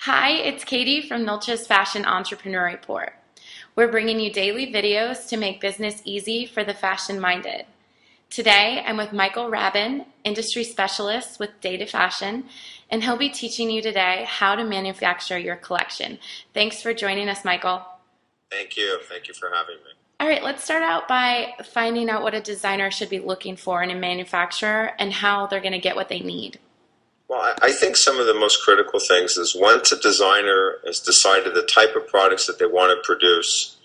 Hi, it's Katie from Nolcha's Fashion Entrepreneur Report. We're bringing you daily videos to make business easy for the fashion-minded. Today, I'm with Michael Rabin, industry specialist with DataFashion, and he'll be teaching you today how to manufacture your collection. Thanks for joining us, Michael. Thank you. Thank you for having me. All right, let's start out by finding out what a designer should be looking for in a manufacturer and how they're going to get what they need. Well, I think some of the most critical things is once a designer has decided the type of products that they want to produce,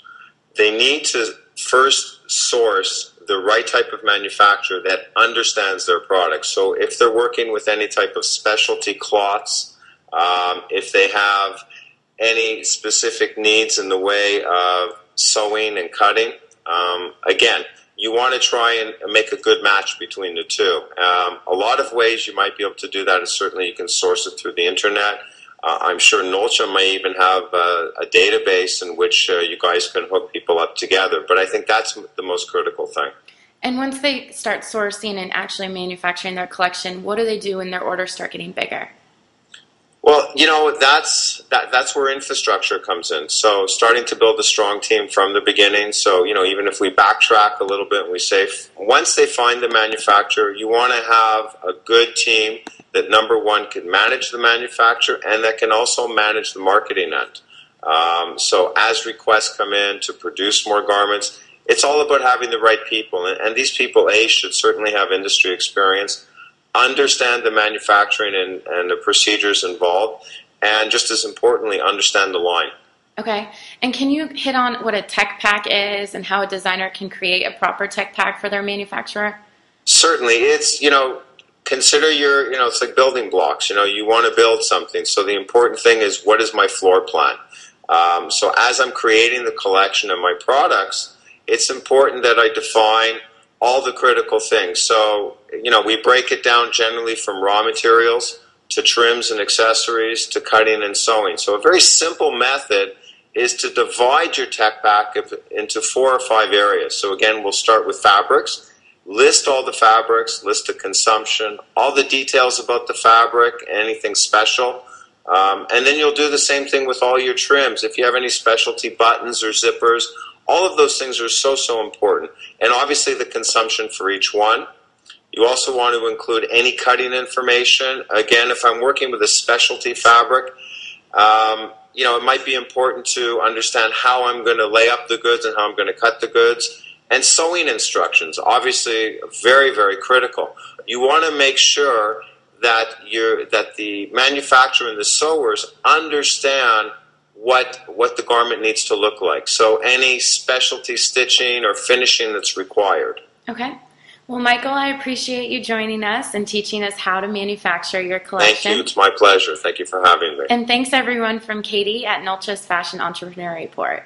they need to first source the right type of manufacturer that understands their products. So if they're working with any type of specialty cloths, if they have any specific needs in the way of sewing and cutting, again, you want to try and make a good match between the two. A lot of ways you might be able to do that is certainly you can source it through the internet. I'm sure Nolcha may even have a database in which you guys can hook people up together, but I think that's the most critical thing. And once they start sourcing and actually manufacturing their collection, what do they do when their orders start getting bigger? Well, you know, that's where infrastructure comes in. So starting to build a strong team from the beginning. So, you know, even if we backtrack a little bit and we say, once they find the manufacturer, you want to have a good team that, number one, can manage the manufacturer and that can also manage the marketing end. So as requests come in to produce more garments, it's all about having the right people. And these people, A, should certainly have industry experience, understand the manufacturing and the procedures involved, and just as importantly, understand the line. Okay. And can you hit on what a tech pack is and how a designer can create a proper tech pack for their manufacturer? Certainly. It's, you know, consider your, you know, it's like building blocks. You know, you want to build something. So the important thing is, what is my floor plan? So as I'm creating the collection of my products, it's important that I define all the critical things. So, you know, we break it down generally from raw materials to trims and accessories to cutting and sewing. So a very simple method is to divide your tech pack into 4 or 5 areas. So again, we'll start with fabrics. List all the fabrics, list the consumption, all the details about the fabric, anything special. And then you'll do the same thing with all your trims. If you have any specialty buttons or zippers, all of those things are so important. And obviously the consumption for each one. You also want to include any cutting information. Again, if I'm working with a specialty fabric, you know, it might be important to understand how I'm going to lay up the goods and how I'm going to cut the goods. And sewing instructions, obviously very critical. You want to make sure that the manufacturer and the sewers understand what the garment needs to look like. So any specialty stitching or finishing that's required. Okay. Well, Michael, I appreciate you joining us and teaching us how to manufacture your collection. Thank you. It's my pleasure. Thank you for having me. And thanks everyone from Katie at Nolcha's Fashion Entrepreneur Report.